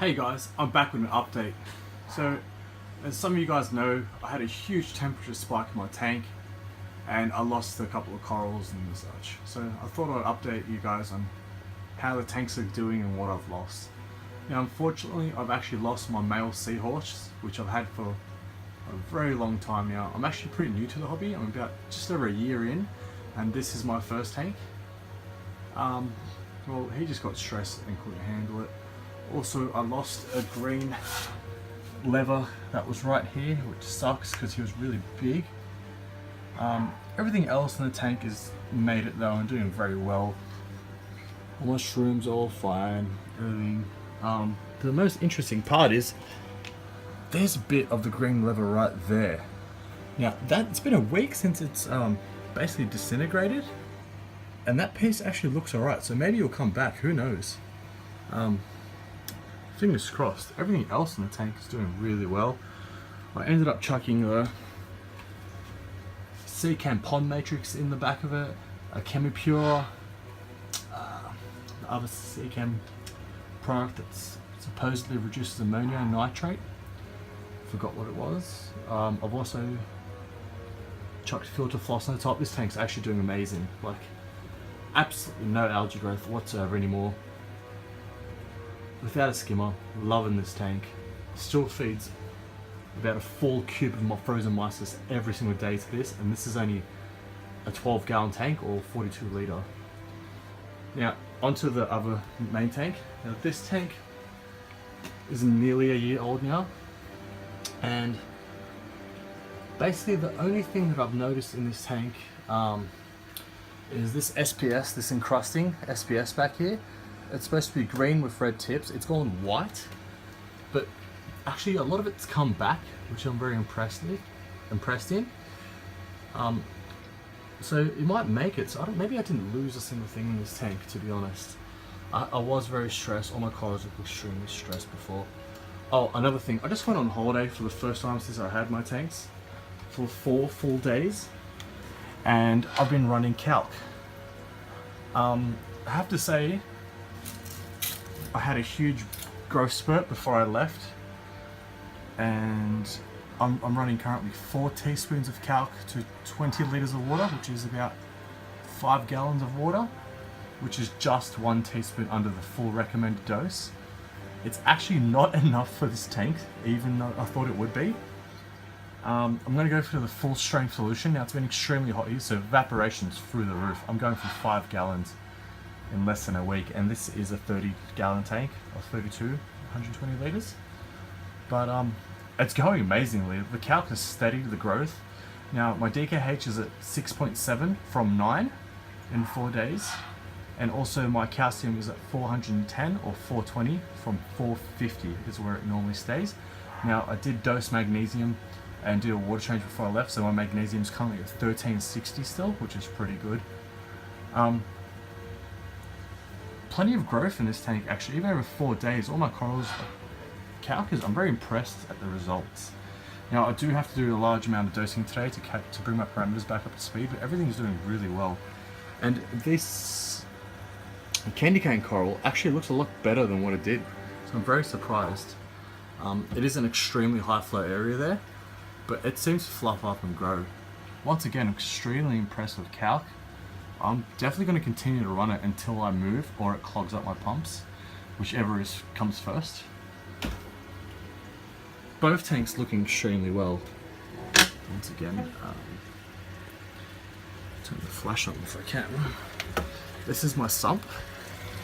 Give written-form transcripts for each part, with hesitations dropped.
Hey guys, I'm back with an update. So, as some of you guys know, I had a huge temperature spike in my tank and I lost a couple of corals and such. So I thought I'd update you guys on how the tanks are doing and what I've lost. Now unfortunately, I've actually lost my male seahorse, which I've had for a very long time now. I'm actually pretty new to the hobby. I'm about just over a year in and this is my first tank. Well, he just got stressed and couldn't handle it. Also, I lost a green lever that was right here, which sucks because he was really big. Everything else in the tank has made it though and doing very well. All my shrooms all fine, everything. The most interesting part is there's a bit of the green lever right there. Now it's been a week since it's basically disintegrated, and that piece actually looks alright. So maybe it'll come back. Who knows? Fingers crossed. Everything else in the tank is doing really well. I ended up chucking the Seacam Pond Matrix in the back of it, a Chemipure, the other Seacam product that supposedly reduces ammonia and nitrate. Forgot what it was. I've also chucked filter floss on the top. This tank's actually doing amazing. Like, absolutely no algae growth whatsoever anymore. Without a skimmer, loving this tank. Still feeds about a full cube of frozen mysis every single day to this, and this is only a 12-gallon tank or 42 litre. Now onto the other main tank. Now this tank is nearly a year old now, and basically the only thing that I've noticed in this tank is this SPS, this encrusting SPS back here. It's supposed to be green with red tips. It's gone white, but actually a lot of it's come back, which I'm very impressed in. So it might make it. So maybe I didn't lose a single thing in this tank, to be honest. I was very stressed. All my corals were extremely stressed before. Oh, another thing. I just went on holiday for the first time since I had my tanks for 4 full days, and I've been running kalk. I have to say, I had a huge growth spurt before I left, and I'm running currently 4 teaspoons of kalk to 20 litres of water, which is about 5 gallons of water, which is just 1 teaspoon under the full recommended dose. It's actually not enough for this tank, even though I thought it would be. I'm going to go for the full strength solution. Now it's been extremely hot here, so evaporation's through the roof. I'm going for 5 gallons in less than a week, and this is a 30-gallon tank, or 32, 120 litres. But it's going amazingly. The kalk has steadied the growth. Now my DKH is at 6.7 from 9 in 4 days, and also my calcium is at 410 or 420 from 450 is where it normally stays. Now I did dose magnesium and do a water change before I left, so my magnesium is currently at 1360 still, which is pretty good. Plenty of growth in this tank actually, even over 4 days. All my corals, kalk is, I'm very impressed at the results. Now I do have to do a large amount of dosing today to bring my parameters back up to speed, but everything's doing really well. And this candy cane coral actually looks a lot better than what it did, so I'm very surprised. It is an extremely high flow area there, but it seems to fluff up and grow. Once again, extremely impressed with kalk. I'm definitely going to continue to run it until I move or it clogs up my pumps, whichever comes first. Both tanks looking extremely well. Once again, turn the flash on if I can. This is my sump.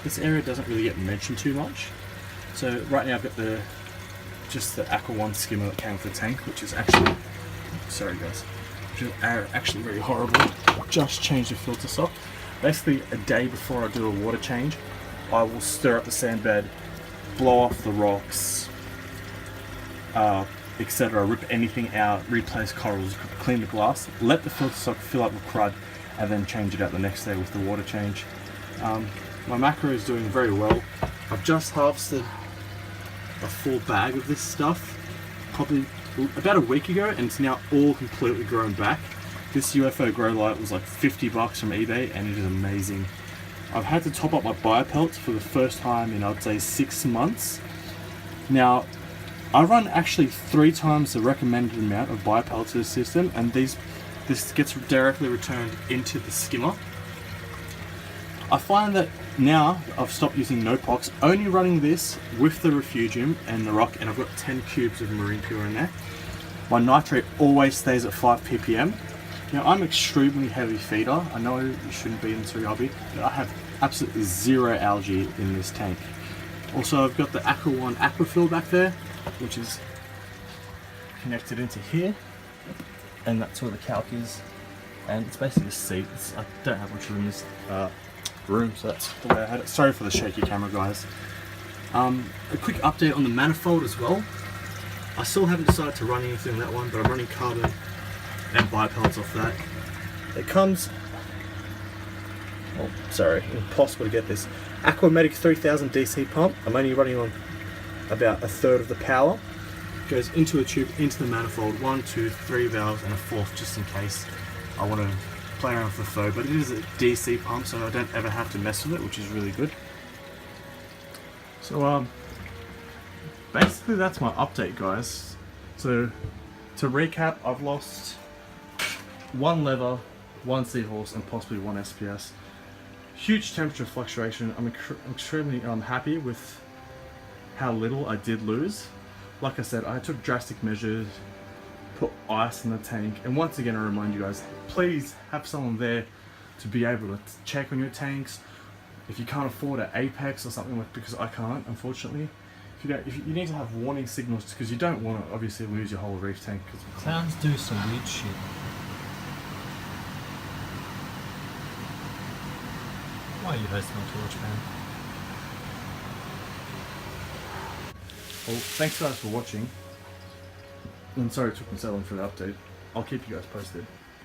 This area doesn't really get mentioned too much. So right now I've got just the Aqua 1 skimmer that came with the tank, which is actually, sorry guys, actually very horrible. Just changed the filter sock. Basically a day before I do a water change, I will stir up the sand bed, blow off the rocks, etc. Rip anything out, replace corals, clean the glass, let the filter sock fill up with crud, and then change it out the next day with the water change. My macro is doing very well. I've just harvested a full bag of this stuff probably about a week ago, and it's now all completely grown back. This UFO grow light was like 50 bucks from eBay, and it is amazing. I've had to top up my biopelts for the first time in, I'd say, 6 months, Now, I run actually 3 times the recommended amount of bipellets to the system, and this gets directly returned into the skimmer. I find that now I've stopped using no-pox, only running this with the refugium and the rock, and I've got 10 cubes of marine pure in there. My nitrate always stays at 5 ppm. Now, I'm extremely heavy feeder. I know you shouldn't be in this hobby, but I have absolutely 0 algae in this tank. Also, I've got the Aqua One aquafill back there, which is connected into here, and that's where the calc is. And it's basically a seat. I don't have much room in this room, so that's the way I had it. Sorry for the shaky camera, guys. A quick update on the manifold as well. I still haven't decided to run anything on that one, but I'm running carbon and bipellets off that. It comes, oh sorry, impossible to get this, Aquamatic 3000 DC pump. I'm only running on about 1/3 of the power. Goes into a tube, into the manifold, 1, 2, 3 valves and a 4th, just in case I want to play around with the flow. But it is a DC pump, so I don't ever have to mess with it, which is really good. So basically that's my update, guys. So to recap, I've lost 1 lever, 1 seahorse, and possibly 1 SPS. Huge temperature fluctuation. I'm extremely happy with how little I did lose. Like I said, I took drastic measures, put ice in the tank, and once again I remind you guys, please have someone there to be able to check on your tanks. If you can't afford an Apex or something, like, because I can't, unfortunately. If you need to have warning signals, because you don't want to obviously lose your whole reef tank. Clowns do some weird shit. Why are you hosting on Torch, man? Well, thanks guys for watching. And sorry it took me so long for the update. I'll keep you guys posted.